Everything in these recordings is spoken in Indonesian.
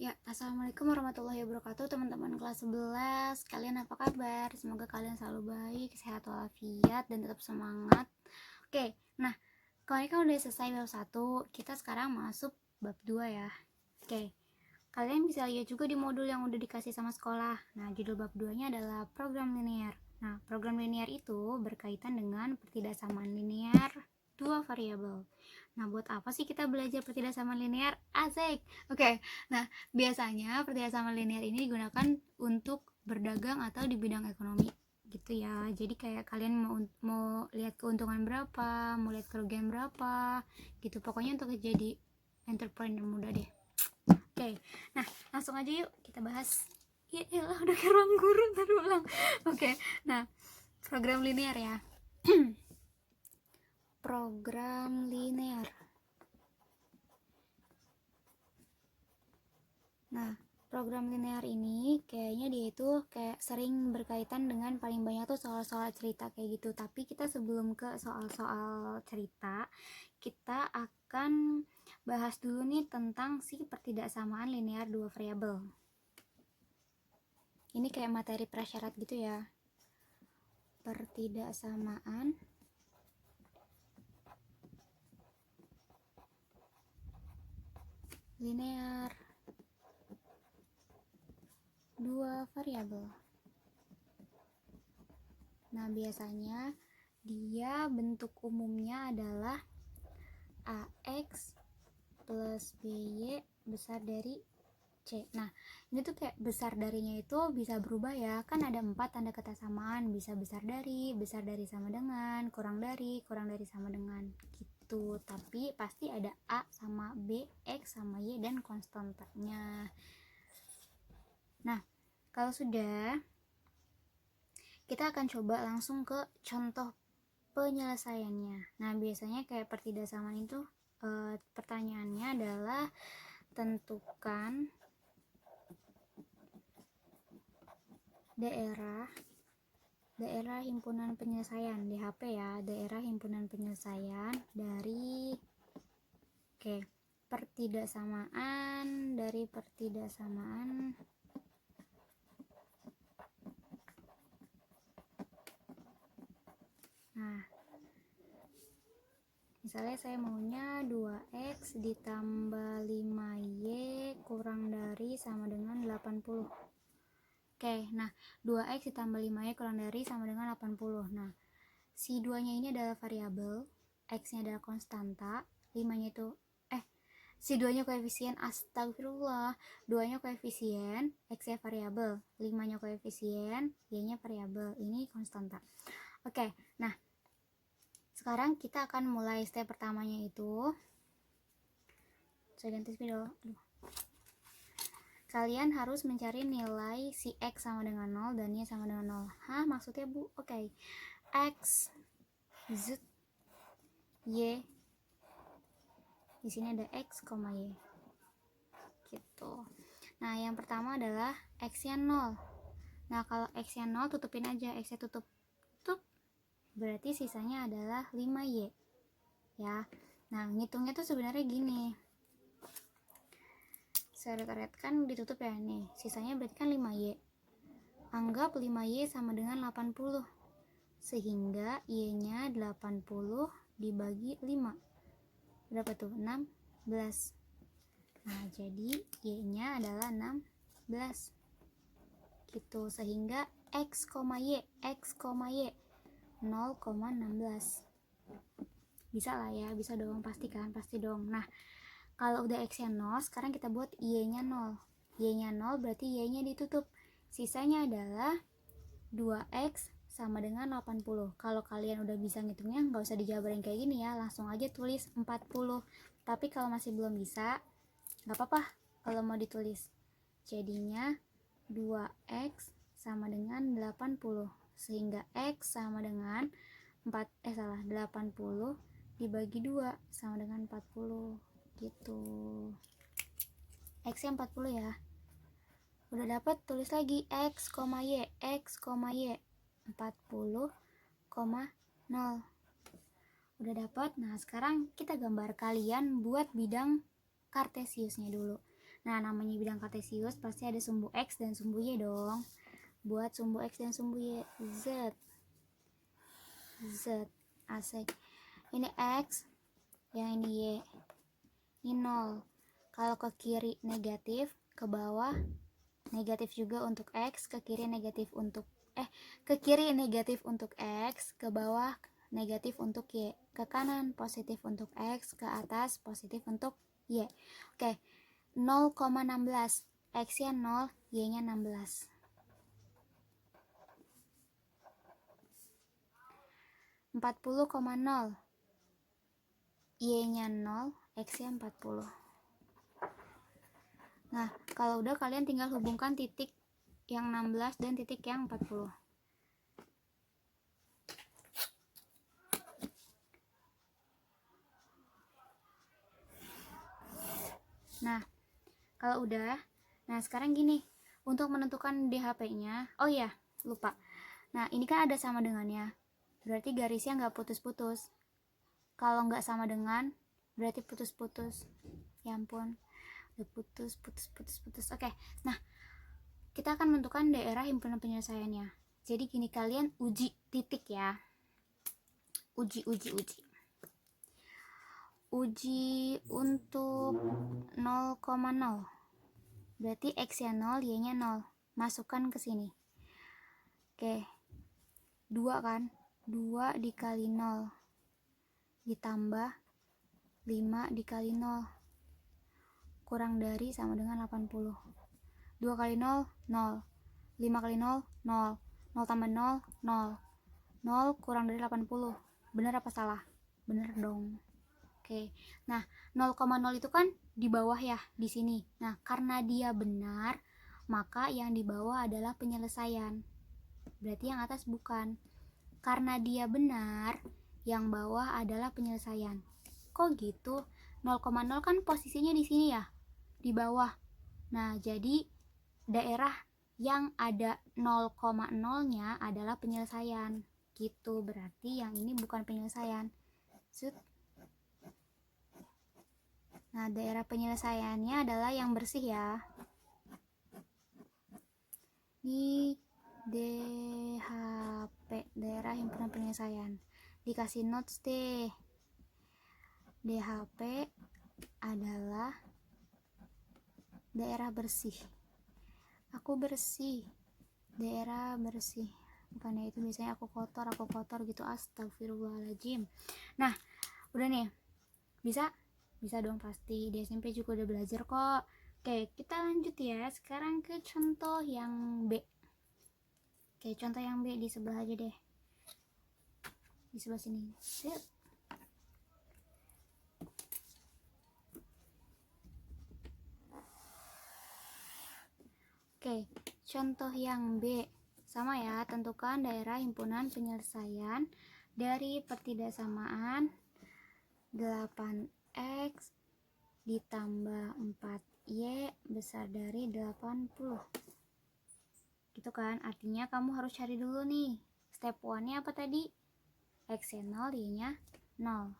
Ya, assalamualaikum warahmatullahi wabarakatuh teman-teman kelas 11. Kalian apa kabar? Semoga kalian selalu baik, sehat walafiat, dan tetap semangat. Oke, nah kemarin kan udah selesai bab 1, kita sekarang masuk bab 2 ya. Oke, kalian bisa lihat juga di modul yang udah dikasih sama sekolah. Nah, judul bab 2 nya adalah program linear. Nah, program linear itu berkaitan dengan pertidaksamaan linear dua variabel. Nah, buat apa sih kita belajar pertidaksamaan linear? Asik. Oke. Nah, biasanya pertidaksamaan linear ini digunakan untuk berdagang atau di bidang ekonomi gitu ya. Jadi kayak kalian mau lihat keuntungan berapa, mau lihat kerugian berapa gitu. Pokoknya untuk jadi entrepreneur muda deh. Oke. Nah, langsung aja yuk kita bahas. Ya elah, udah kayak ruang guru, taruh ulang. Oke. Nah, program linear ya. Program linear. Nah, program linear ini kayaknya dia itu kayak sering berkaitan dengan paling banyak tuh soal-soal cerita kayak gitu. Tapi kita sebelum ke soal-soal cerita, kita akan bahas dulu nih tentang si pertidaksamaan linear dua variabel. Ini kayak materi prasyarat gitu ya. Pertidaksamaan linear dua variabel. Nah, biasanya dia bentuk umumnya adalah AX plus BY besar dari C. Nah, ini tuh kayak besar darinya itu bisa berubah ya. Kan ada 4 tanda kata samaan, bisa besar dari sama dengan, kurang dari sama dengan gitu. Tapi pasti ada A sama B, X sama Y dan konstantanya. Nah, kalau sudah, kita akan coba langsung ke contoh penyelesaiannya. Nah, biasanya kayak pertidaksamaan itu pertanyaannya adalah tentukan daerah himpunan penyelesaian di HP ya, daerah himpunan penyelesaian dari pertidaksamaan Nah, misalnya saya maunya 2x ditambah 5y kurang dari sama dengan 80. Nah 2x ditambah 5y kurang dari sama dengan 80. Nah, si 2-nya ini adalah variabel, x-nya adalah konstanta, 5-nya itu si 2-nya koefisien, astagfirullah, 2-nya koefisien, x-nya variabel, 5-nya koefisien, y-nya variabel, ini konstanta. Nah sekarang kita akan mulai step pertamanya itu. Saya ganti spidol. Kalian harus mencari nilai si x sama dengan 0 dan y sama dengan 0. Hah, maksudnya bu? X, z, y. Di sini ada x, y. Gitu. Nah, yang pertama adalah x-nya 0. Nah, kalau x-nya 0 tutupin aja, x-nya tutup. Berarti sisanya adalah 5y. Ya. Nah, ngitungnya tuh sebenarnya gini. Saya kan ditutup ya nih. Sisanya berarti kan 5y. Anggap 5y sama dengan 80. Sehingga y-nya 80 dibagi 5. Berapa tuh? 16. Nah, jadi y-nya adalah 16. Gitu. Sehingga x, y 0,16. Bisa lah ya, bisa dong, pasti dong. Nah, kalau udah x-nya 0, sekarang kita buat y-nya 0. Y-nya 0 berarti y-nya ditutup. Sisanya adalah 2x sama dengan 80. Kalau kalian udah bisa ngitungnya, nggak usah dijabarin kayak gini ya, langsung aja tulis 40. Tapi kalau masih belum bisa, nggak apa-apa kalau mau ditulis. Jadinya 2x sama dengan 80. Sehingga x sama dengan 80 dibagi 2 sama dengan 40 gitu. X nya 40 ya. Udah dapat, tulis lagi x, y 40, 0. Udah dapat. Nah, sekarang kita gambar kalian buat bidang kartesiusnya dulu. Nah, namanya bidang kartesius pasti ada sumbu X dan sumbu Y dong. Buat sumbu X dan sumbu Y, Z asik. Ini X, yang ini Y, ini 0. Kalau ke kiri negatif, ke bawah negatif juga untuk X, ke kiri negatif untuk ke kiri negatif untuk X, ke bawah negatif untuk Y, ke kanan positif untuk X, ke atas positif untuk Y. Oke, 0,16, X-nya 0, Y-nya 16. 40,0, Y-nya 0, X-nya 40. Nah, kalau udah kalian tinggal hubungkan titik yang 16 dan titik yang 40. Nah, kalau udah, nah sekarang gini, untuk menentukan DHP-nya, oh iya, lupa. Nah, ini kan ada sama dengannya, berarti garisnya nggak putus-putus. Kalau nggak sama dengan, berarti putus-putus. Ya ampun, udah putus. Oke, nah kita akan menentukan daerah himpunan penyelesaiannya. Jadi gini, kalian uji titik ya. Uji untuk 0,0. Berarti X nya 0, Y nya 0. Masukkan ke sini. Oke. 2 kan? 2 dikali 0 ditambah 5 dikali 0 kurang dari sama dengan 80. 2 kali 0, 0. 5 kali 0, 0. 0 tambah 0, 0. 0 kurang dari 80. Benar apa salah? Benar dong. Oke. Nah, 0,0 itu kan di bawah ya, di sini. Nah, karena dia benar, maka yang di bawah adalah penyelesaian. Berarti yang atas bukan. Karena dia benar, yang bawah adalah penyelesaian. Kok gitu? 0,0 kan posisinya di sini ya, di bawah. Nah, jadi daerah yang ada 0,0-nya adalah penyelesaian. Gitu, berarti yang ini bukan penyelesaian. Nah, daerah penyelesaiannya adalah yang bersih ya. Ini DHP, daerah himpunan penyelesaian. Dikasih notes deh. DHP adalah daerah bersih. Aku bersih. Daerah bersih. Bukannya itu biasanya aku kotor gitu. Astagfirullahaladzim. Nah, udah nih. Bisa dong pasti. Di SMP juga udah belajar kok. Oke, kita lanjut ya. Sekarang ke contoh yang B. Oke, contoh yang B di sebelah aja deh. Di sebelah sini. Set. Oke, contoh yang B. Sama ya, tentukan daerah himpunan penyelesaian dari pertidaksamaan 8X ditambah 4Y besar dari 80. Gitu kan, artinya kamu harus cari dulu nih. Step 1-nya apa tadi? X-nya 0, Y-nya 0.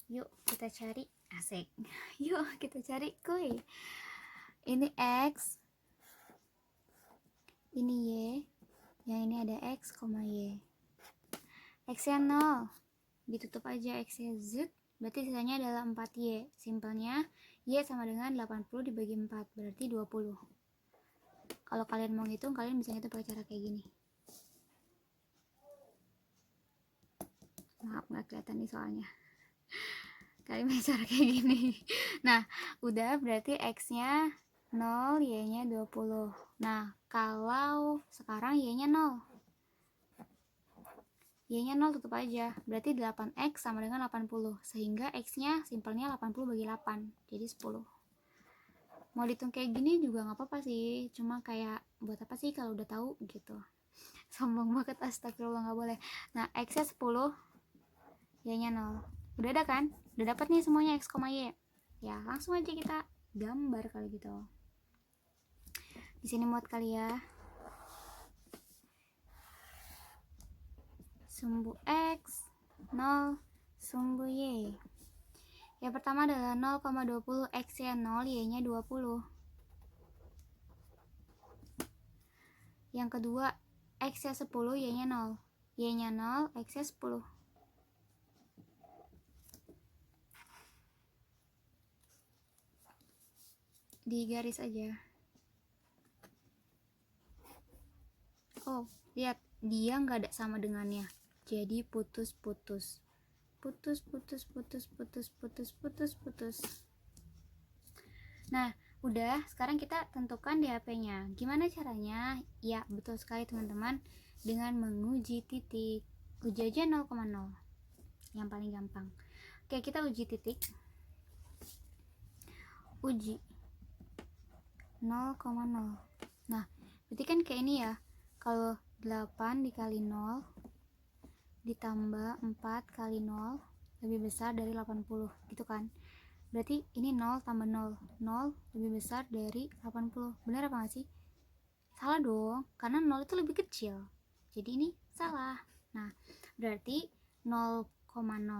Yuk kita cari. Asik. Yuk kita cari kuy. Ini X, ini Y, yang ini ada X, Y. X-nya 0, ditutup aja X-nya Z, berarti sisanya adalah 4Y. Simpelnya, Y sama dengan 80 dibagi 4, berarti 20. Kalau kalian mau ngitung, kalian bisa ngitung pakai cara kayak gini. Maaf nggak kelihatan nih soalnya. Kalian bisa cara kayak gini. Nah, udah berarti X-nya 0, Y-nya 20. Nah, kalau sekarang Y-nya 0. Y-nya 0 tutup aja. Berarti 8X sama dengan 80. Sehingga X-nya simpelnya 80 bagi 8. Jadi 10. Mau dihitung kayak gini juga gak apa-apa sih. Cuma kayak buat apa sih kalau udah tahu gitu. Sombong banget, astagfirullah, gak boleh. Nah, X-nya 10. Y-nya 0. Udah ada kan? Udah dapat nih semuanya X, Y. Ya, langsung aja kita gambar kali gitu. Di sini muat kali ya. Sumbu X 0, sumbu Y. Yang pertama adalah 0,20, X-nya 0, Y-nya 20. Yang kedua, X-nya 10, Y-nya 0. Y-nya 0, X-nya 10. Di garis aja. Oh, lihat, dia nggak ada sama dengannya. Jadi putus-putus. Putus. Nah, udah, sekarang kita tentukan DHP-nya. Gimana caranya? Ya, betul sekali teman-teman. Dengan menguji titik. Uji aja 0,0. Yang paling gampang. Oke, kita uji titik. Uji 0,0. Nah, berarti kan kayak ini ya. Kalau 8 dikali 0 ditambah 4 kali 0 lebih besar dari 80, gitu kan? Berarti ini 0 tambah 0 lebih besar dari 80. Benar apa nggak sih? Salah dong, karena 0 itu lebih kecil. Jadi ini salah. Nah, berarti 0,0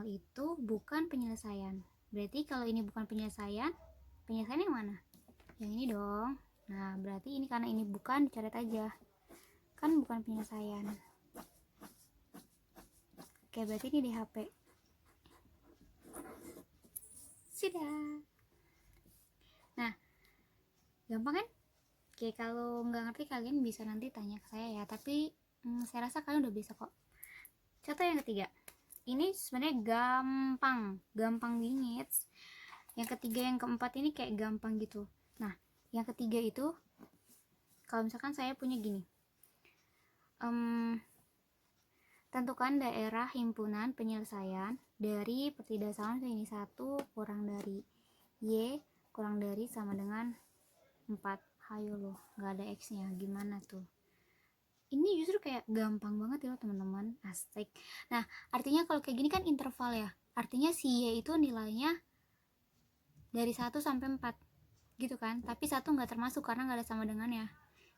itu bukan penyelesaian. Berarti kalau ini bukan penyelesaian yang mana? Yang ini dong. Nah, berarti ini karena ini bukan, dicoret aja. Kan bukan penyelesaian. Oke, berarti ini DHP. Sudah. Nah, gampang kan? Oke, kalau nggak ngerti kalian bisa nanti tanya ke saya ya. Tapi saya rasa kalian udah bisa kok. Contoh yang ketiga. Ini sebenarnya gampang bingit. Yang ketiga, yang keempat ini kayak gampang gitu. Nah, yang ketiga itu kalau misalkan saya punya gini. Tentukan daerah himpunan penyelesaian dari pertidasamaan ini 1 kurang dari Y kurang dari sama dengan 4. Hayo loh, nggak ada X nya, gimana tuh? Ini justru kayak gampang banget ya teman-teman, asik. Nah, artinya kalau kayak gini kan interval ya, artinya si Y itu nilainya dari 1 sampai 4 gitu kan, tapi 1 nggak termasuk karena nggak ada sama dengannya.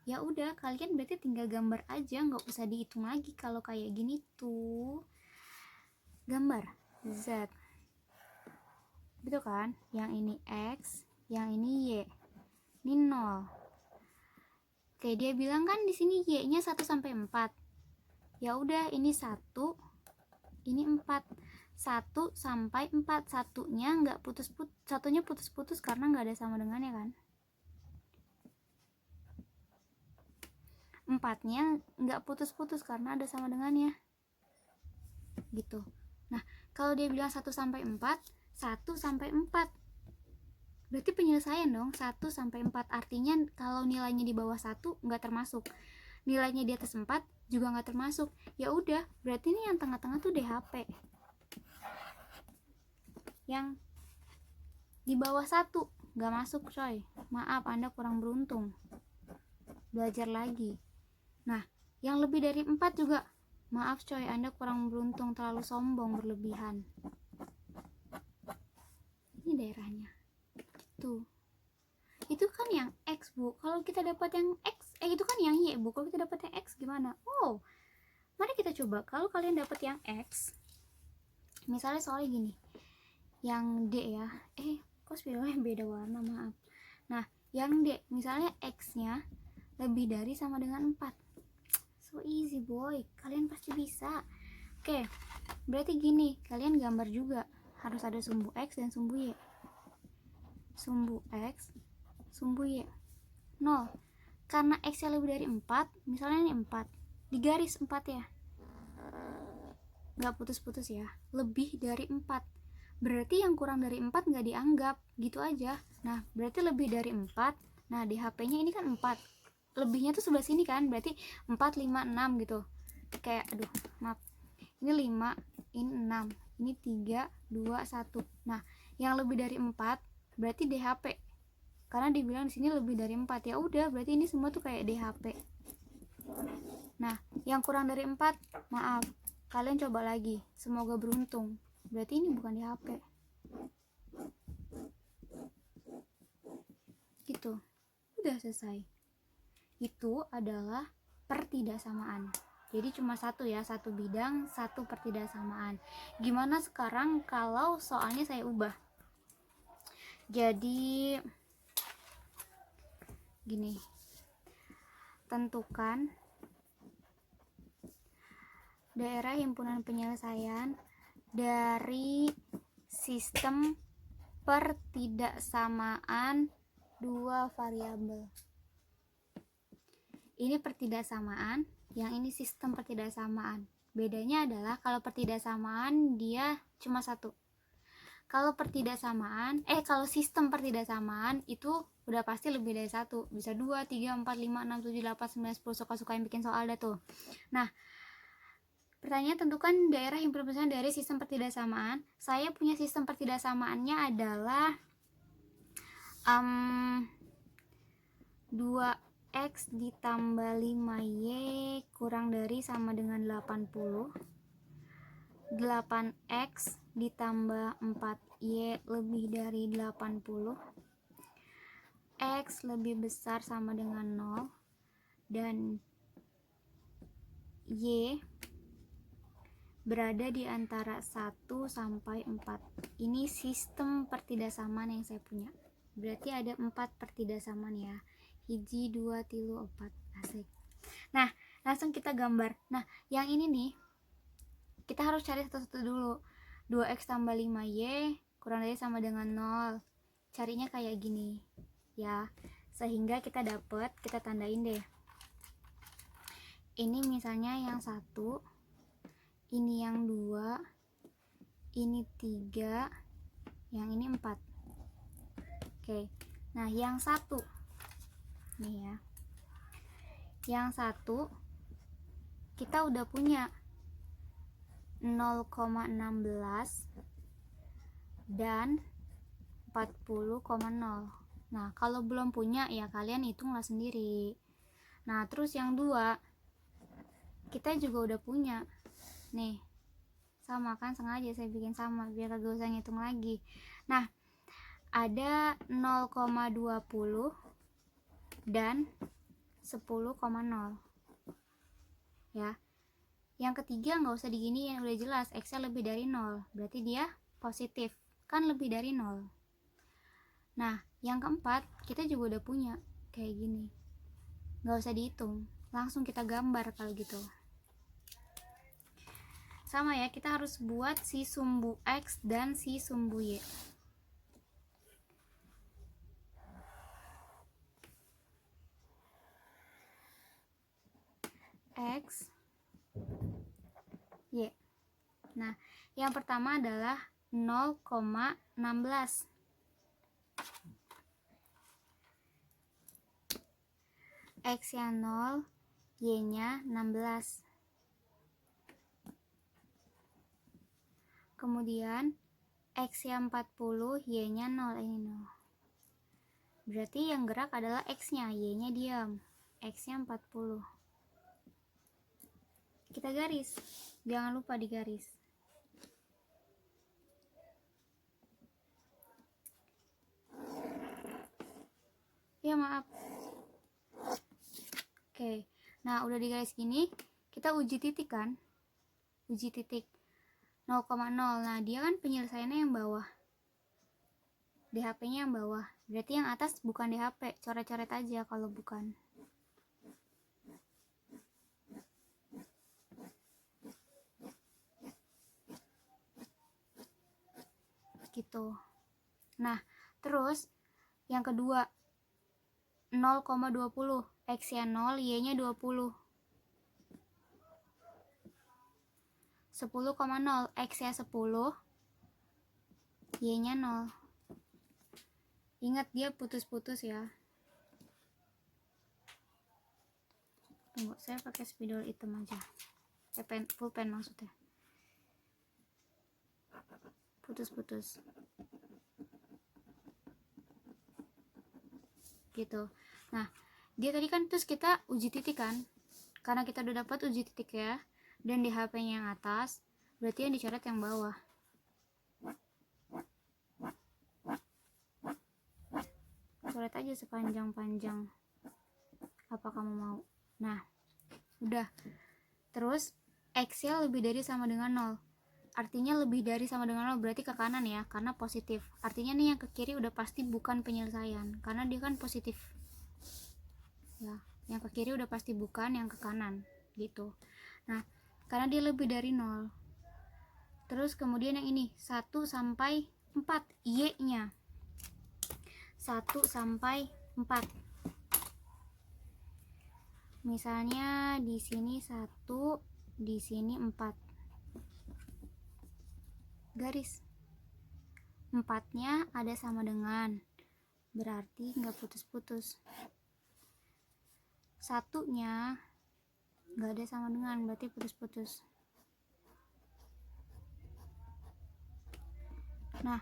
Ya udah, kalian berarti tinggal gambar aja, nggak usah dihitung lagi. Kalau kayak gini tuh gambar Z, betul kan? Yang ini X, yang ini Y, ini 0. Oke, dia bilang kan di sini Y-nya 1 sampai 4. Ya udah, ini 1, ini 4. 1 sampai 4, satunya putus-putus karena nggak ada sama dengannya kan. 4-nya nggak putus-putus karena ada sama dengannya. Gitu. Nah, kalau dia bilang 1 sampai 4, 1 sampai 4. Berarti penyelesaian dong, 1 sampai 4. Artinya kalau nilainya di bawah 1 nggak termasuk. Nilainya di atas 4 juga nggak termasuk. Ya udah, berarti ini yang tengah-tengah tuh DHP. Yang di bawah 1 nggak masuk, coy. Maaf, Anda kurang beruntung. Belajar lagi. Nah, yang lebih dari 4 juga, maaf coy, Anda kurang beruntung, terlalu sombong, berlebihan. Ini daerahnya. Gitu. Itu kan yang X, Bu. Kalau kita dapat yang X, itu kan yang Y, Bu. Kalau kita dapat yang X gimana? Oh, mari kita coba. Kalau kalian dapat yang X, misalnya soalnya gini, yang D ya. Kok spidolnya beda warna, maaf. Nah, yang D, misalnya X-nya lebih dari sama dengan 4. So easy, boy. Kalian pasti bisa. Oke, berarti gini, kalian gambar juga. Harus ada sumbu X dan sumbu Y. Sumbu X, sumbu Y. 0. Karena X-nya lebih dari 4, misalnya ini 4. Di garis 4 ya. Nggak putus-putus ya. Lebih dari 4. Berarti yang kurang dari 4 nggak dianggap. Gitu aja. Nah, berarti lebih dari 4. Nah, di HP-nya ini kan 4. Lebihnya tuh sebelah sini kan. Berarti 4, 5, 6 gitu. Kayak, aduh, maaf. Ini 5, ini 6. Ini 3, 2, 1. Nah, yang lebih dari 4 berarti DHP. Karena dibilang di sini lebih dari 4. Ya udah, berarti ini semua tuh kayak DHP. Nah, yang kurang dari 4, maaf. Kalian coba lagi. Semoga beruntung. Berarti ini bukan DHP. Gitu. Udah selesai. Itu adalah pertidaksamaan. Jadi cuma satu ya, satu bidang, satu pertidaksamaan. Gimana sekarang kalau soalnya saya ubah? Jadi gini, tentukan daerah himpunan penyelesaian dari sistem pertidaksamaan dua variabel. Ini pertidaksamaan, yang ini sistem pertidaksamaan. Bedanya adalah kalau pertidaksamaan dia cuma satu. Kalau sistem pertidaksamaan itu udah pasti lebih dari satu, bisa 2, 3, 4, 5, 6, 7, 8, 9, 10, suka-suka yang bikin soal dah tuh. Nah, pertanyaan tentukan daerah himpunan penyelesaian dari sistem pertidaksamaan. Saya punya sistem pertidaksamaannya adalah 2x ditambah 5y kurang dari sama dengan 80, 8x ditambah 4y lebih dari 80, x lebih besar sama dengan 0, dan y berada di antara 1 sampai 4. Ini sistem pertidaksamaan yang saya punya. Berarti ada 4 pertidaksamaan ya. 1, 2, 3, 4. Asik. Nah, langsung kita gambar. Nah, yang ini nih kita harus cari satu-satu dulu. 2x tambah 5y kurang dari sama dengan 0. Carinya kayak gini ya. Sehingga kita dapat, kita tandain deh. Ini misalnya yang 1, ini yang 2, ini 3, yang ini 4. Oke. Nah, yang 1 nih ya. Yang 1 kita udah punya 0,16 dan 40,0. Nah, kalau belum punya ya kalian hitunglah sendiri. Nah, terus yang 2 kita juga udah punya. Nih, sama kan, sengaja saya bikin sama biar kagak usah ngitung lagi. Nah, ada 0,20 dan 10,0 ya. Yang ketiga nggak usah diginiin, udah jelas x-nya lebih dari 0, berarti dia positif, kan lebih dari 0. Nah, yang keempat kita juga udah punya kayak gini, nggak usah dihitung, langsung kita gambar kalau gitu. Sama ya, kita harus buat si sumbu x dan si sumbu y. X, y. Nah, yang pertama adalah 0,16. X nya 0, y nya 16. Kemudian x nya 40, y nya 0, ini 0. Berarti yang gerak adalah x nya, y nya diam. X nya 40. Kita garis, jangan lupa digaris. Ya maaf. Oke, nah udah digaris gini, kita uji titik kan, uji titik 0,0. Nah, dia kan penyelesaiannya yang bawah, DHP nya yang bawah, berarti yang atas bukan DHP, coret-coret aja kalau bukan. Gitu. Nah, terus yang kedua 0,20, x nya 0, y nya 20. 10,0, x nya 10, y nya 0. Ingat dia putus-putus ya. Tunggu, saya pakai spidol hitam aja. Pulpen maksudnya. Putus-putus. Gitu. Nah, dia tadi kan terus kita uji titik kan, karena kita udah dapat uji titik ya, dan di HP-nya yang atas, berarti yang dicoret yang bawah. Coret aja sepanjang-panjang apa kamu mau. Nah, udah. Terus x-nya lebih dari sama dengan 0. artinya lebih dari sama dengan 0 berarti ke kanan ya, karena positif. Artinya nih yang ke kiri udah pasti bukan penyelesaian karena dia kan positif ya, yang ke kiri udah pasti bukan, yang ke kanan gitu. Nah karena dia lebih dari 0. Terus kemudian yang ini 1 sampai 4, Y nya 1 sampai 4. Misalnya di sini 1, di sini 4. Garis 4-nya ada sama dengan, berarti nggak putus-putus. 1-nya nggak ada sama dengan, berarti putus-putus. Nah,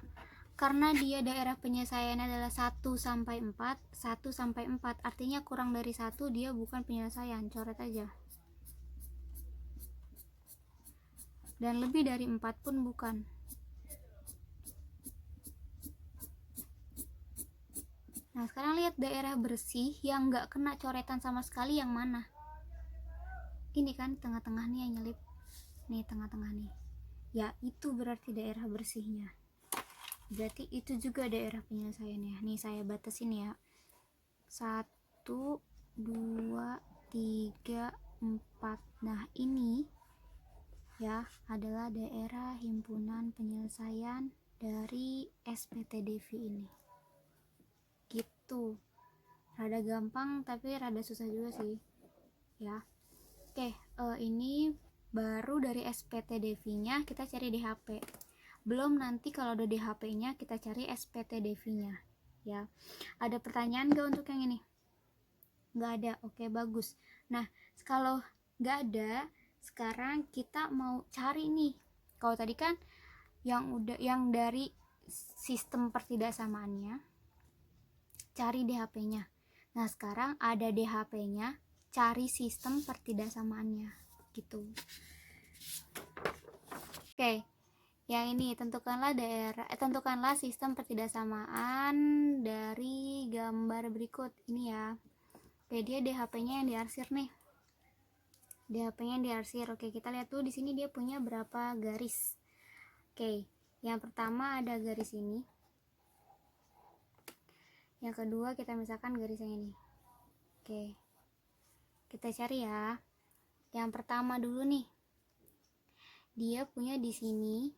karena dia daerah penyelesaiannya adalah 1 sampai 4, 1 sampai 4 artinya kurang dari 1 dia bukan penyelesaian, coret aja. Dan lebih dari 4 pun bukan. Nah, sekarang lihat daerah bersih yang nggak kena coretan sama sekali yang mana? Ini kan tengah-tengah nih yang nyelip. Nih tengah-tengah nih. Ya, itu berarti daerah bersihnya. Berarti itu juga daerah penyelesaiannya. Nih saya batasin ya. 1, 2, 3, 4. Nah, ini ya adalah daerah himpunan penyelesaian dari SPTDV ini. Gitu. Rada gampang tapi rada susah juga sih. Ya. Oke, ini baru dari SPTDV-nya kita cari DHP. Belum nanti kalau udah DHP-nya kita cari SPTDV-nya ya. Ada pertanyaan gak untuk yang ini? Nggak ada. Oke, bagus. Nah, kalau nggak ada, sekarang kita mau cari nih. Kalau tadi kan yang dari sistem pertidaksamaannya, cari DHP-nya. Nah, sekarang ada DHP-nya, cari sistem pertidaksamaannya gitu. Oke. Yang ini tentukanlah sistem pertidaksamaan dari gambar berikut ini ya. Oke, dia DHP-nya yang diarsir nih. DHP-nya yang diarsir. Oke, kita lihat tuh di sini dia punya berapa garis. Oke, yang pertama ada garis ini. Yang kedua kita misalkan garis yang ini. Oke. Kita cari ya. Yang pertama dulu nih. Dia punya di sini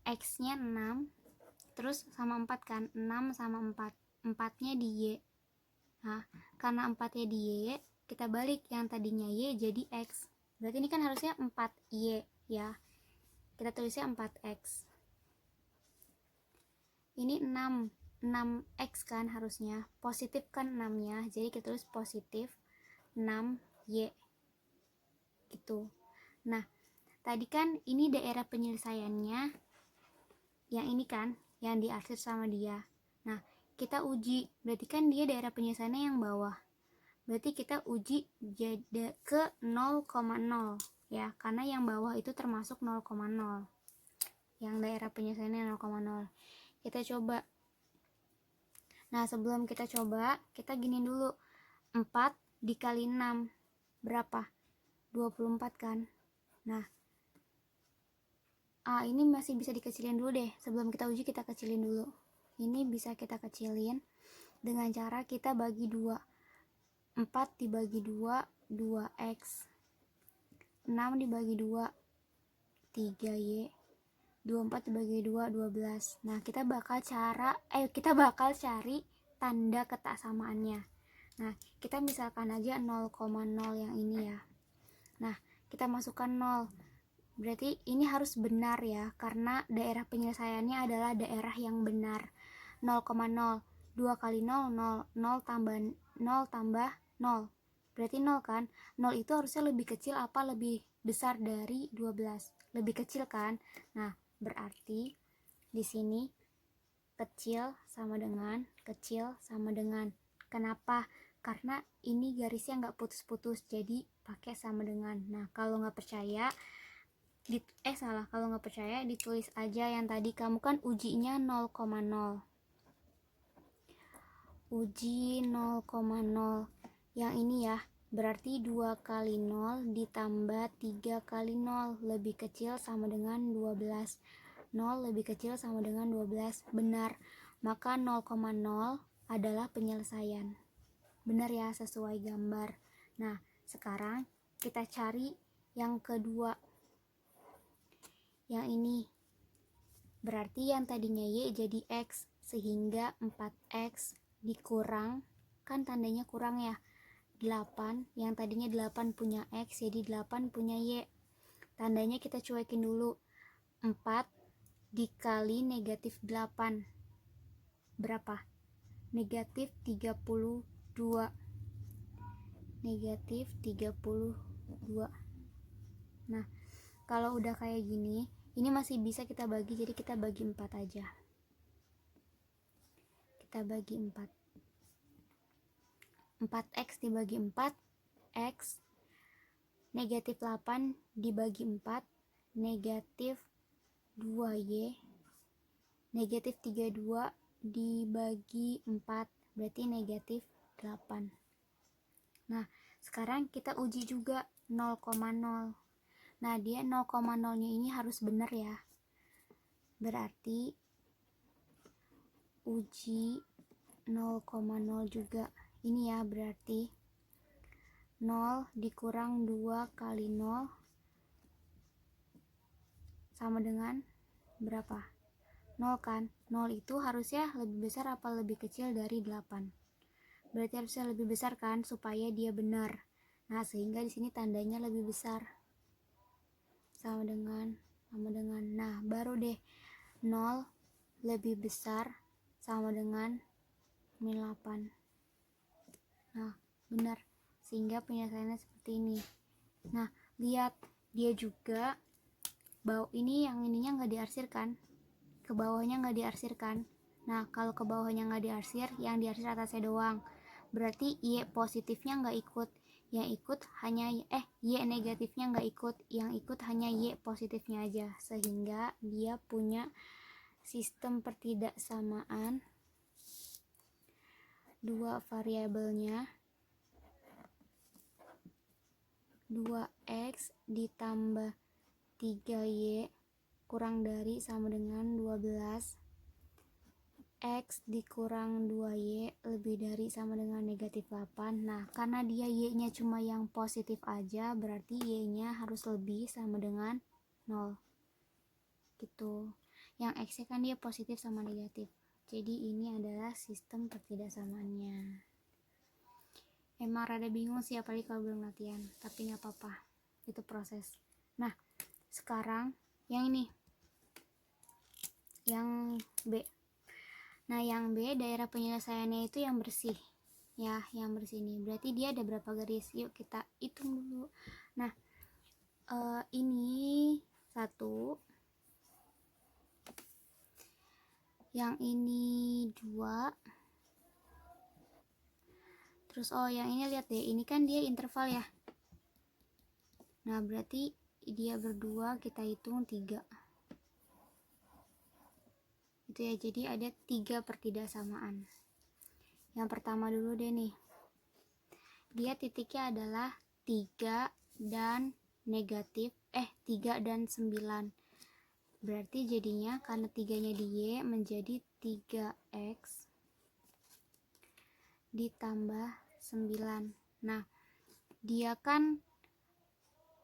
X-nya 6 terus sama 4 kan, 6 sama 4, 4-nya di Y. Nah, karena 4-nya di Y, kita balik yang tadinya Y jadi X. Berarti ini kan harusnya 4Y ya. Kita tulisnya 4X. Ini 6X kan harusnya. Positif kan 6-nya, jadi kita tulis positif 6Y. Gitu. Nah, tadi kan ini daerah penyelesaiannya yang ini kan, yang diarsir sama dia. Nah, kita uji, berarti kan dia daerah penyelesaiannya yang bawah. Berarti kita uji jadi ke 0,0 ya, karena yang bawah itu termasuk 0,0. Yang daerah penyelesaiannya 0,0. Kita coba. Nah, sebelum kita coba, kita gini dulu. 4 dikali 6 berapa? 24 kan? Nah, ini masih bisa dikecilin dulu deh. Sebelum kita uji kita kecilin dulu. Ini bisa kita kecilin dengan cara kita bagi 2. 4 dibagi 2, 2x. 6 dibagi 2, 3y. 24 dibagi 2, 12. Nah, kita bakal cari tanda ketaksamaannya. Nah, kita misalkan aja 0,0 yang ini ya. Nah, kita masukkan 0. Berarti ini harus benar ya, karena daerah penyelesaiannya adalah daerah yang benar. 0,0. 2 kali 0, 0. 0 tambah 0. Berarti 0 kan? 0 itu harusnya lebih kecil apa lebih besar dari 12? Lebih kecil kan? Nah, berarti di sini kecil sama dengan kecil sama dengan. Kenapa? Karena ini garisnya nggak putus-putus, jadi pakai sama dengan. Nah, kalau nggak percaya kalau nggak percaya ditulis aja yang tadi kamu kan ujinya 0,0. Uji 0,0 yang ini ya, Berarti 2 kali 0 ditambah 3 kali 0 lebih kecil sama dengan 12. 0 lebih kecil sama dengan 12. Benar. Maka 0,0 adalah penyelesaian. Benar ya, sesuai gambar. Nah, sekarang kita cari yang kedua. Yang ini. Berarti yang tadinya Y jadi X. Sehingga 4X dikurang, kan tandanya kurang ya, 8, yang tadinya 8 punya X jadi 8 punya Y. Tandanya kita cuekin dulu. 4 dikali negatif 8 berapa? Negatif 32. Negatif 32. Nah, kalau udah kayak gini, ini masih bisa kita bagi, jadi kita bagi 4 aja. Kita bagi 4. 4X dibagi 4, X. Negatif 8 dibagi 4, negatif 2Y. Negatif 32 dibagi 4, berarti negatif 8. Nah, sekarang kita uji juga 0,0. Nah, dia 0,0 nya ini harus benar ya. Berarti uji 0,0 juga. Ini ya, berarti 0 dikurang 2 kali 0 sama dengan berapa? 0 kan? 0 itu harusnya lebih besar apa lebih kecil dari 8? Berarti harusnya lebih besar kan, supaya dia benar. Nah, sehingga di sini tandanya lebih besar. Sama dengan. Nah, baru deh 0 lebih besar sama dengan min 8. Nah, benar. Sehingga penyelesaiannya seperti ini. Nah, lihat, dia juga ini yang ininya nggak diarsir kan, ke bawahnya nggak diarsir kan. Nah, kalau ke bawahnya nggak diarsir, yang diarsir atasnya doang, berarti Y positifnya nggak ikut. Yang ikut hanya Y negatifnya nggak ikut, yang ikut hanya Y positifnya aja. Sehingga dia punya sistem pertidaksamaan dua variabelnya 2X ditambah 3Y kurang dari sama dengan 12, X dikurang 2Y lebih dari sama dengan negatif 8. Nah, karena dia Y-nya cuma yang positif aja, berarti Y-nya harus lebih sama dengan 0 gitu. Yang X-nya kan dia positif sama negatif. Jadi ini adalah sistem pertidaksamaannya. Emang rada bingung sih, apalagi kalau belum latihan, tapi nggak apa-apa, itu proses. Nah, sekarang yang ini, yang B. Nah, yang B daerah penyelesaiannya itu yang bersih ya, yang bersih ini. Berarti dia ada berapa garis? Yuk kita hitung dulu. Nah, ini 1, yang ini 2, terus yang ini lihat deh, ini kan dia interval ya. Nah, berarti dia berdua, kita hitung 3 itu ya. Jadi ada 3 pertidaksamaan. Yang pertama dulu deh nih, dia titiknya adalah 3 dan negatif 3 dan 9. Berarti jadinya karena 3-nya di Y menjadi 3X ditambah 9. Nah, dia kan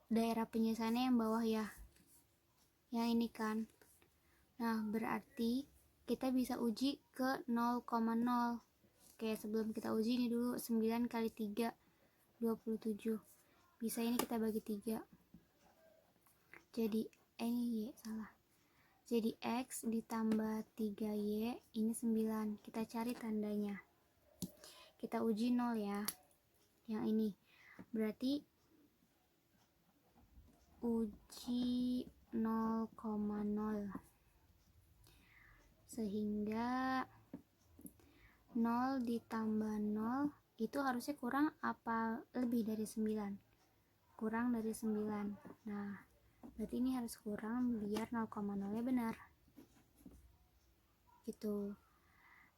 daerah penyelesaiannya yang bawah ya, yang ini kan. Nah, berarti kita bisa uji ke 0,0. Oke, sebelum kita uji ini dulu, 9 kali 3 27. Bisa ini kita bagi 3. Jadi ini Y salah. Jadi X ditambah 3Y ini 9. Kita cari tandanya. Kita uji 0 ya. Yang ini. Berarti uji 0,0. Sehingga 0 ditambah 0 itu harusnya kurang apa lebih dari 9? Kurang dari 9. Nah, berarti ini harus kurang biar 0,0 nya benar gitu.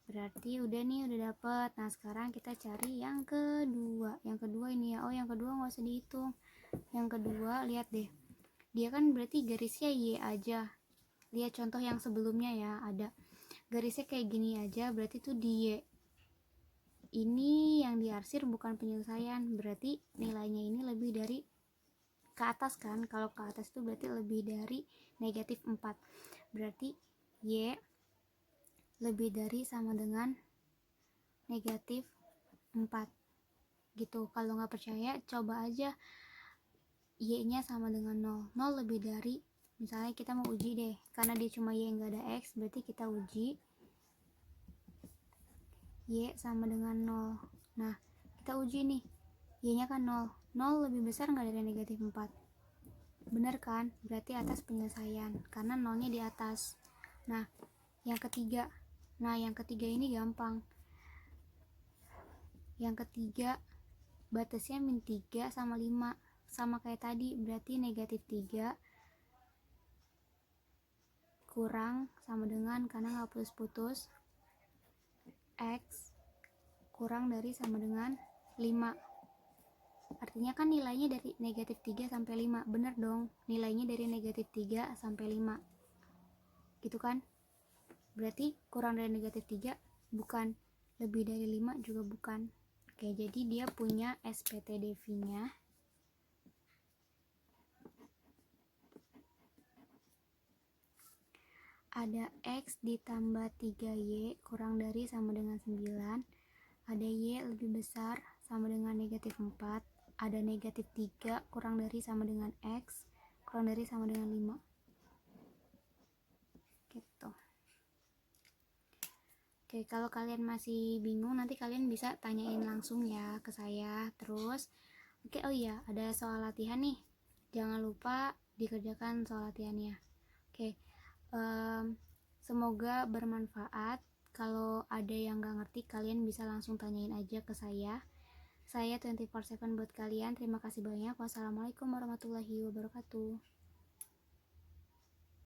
Berarti udah nih, udah dapet. Nah sekarang kita cari yang kedua. Yang kedua ini ya, yang kedua nggak usah dihitung. Yang kedua lihat deh, dia kan berarti garisnya Y aja. Lihat contoh yang sebelumnya ya, ada garisnya kayak gini aja, berarti tuh di Y ini yang diarsir bukan penyelesaian, berarti nilainya ini lebih dari ke atas kan. Kalau ke atas itu berarti lebih dari negatif 4, berarti Y lebih dari sama dengan negatif 4 gitu. Kalau nggak percaya coba aja Y nya sama dengan 0 lebih dari, misalnya kita mau uji deh, karena dia cuma Y nggak ada X, berarti kita uji Y sama dengan 0. Nah kita uji nih, Y nya kan 0 lebih besar nggak dari negatif 4? Bener kan? Berarti atas penyelesaian, karena 0 nya di atas. Nah yang ketiga, ini gampang. Yang ketiga batasnya min 3 sama 5, sama kayak tadi, berarti negatif 3 kurang sama dengan, karena nggak putus-putus, X kurang dari sama dengan 5. Artinya kan nilainya dari negatif 3 sampai 5. Bener dong, nilainya dari negatif 3 sampai 5 gitu kan. Berarti kurang dari negatif 3 bukan, lebih dari 5 juga bukan. Oke, jadi dia punya SPTDV nya ada X ditambah 3Y kurang dari sama dengan 9, ada Y lebih besar sama dengan negatif 4, ada negatif 3 kurang dari sama dengan X kurang dari sama dengan 5 gitu. Oke, kalau kalian masih bingung nanti kalian bisa tanyain langsung ya ke saya. Terus oke, oh iya, ada soal latihan nih, jangan lupa dikerjakan soal latihannya. Oke, semoga bermanfaat. Kalau ada yang gak ngerti kalian bisa langsung tanyain aja ke saya 24/7 buat kalian. Terima kasih banyak. Wassalamualaikum warahmatullahi wabarakatuh.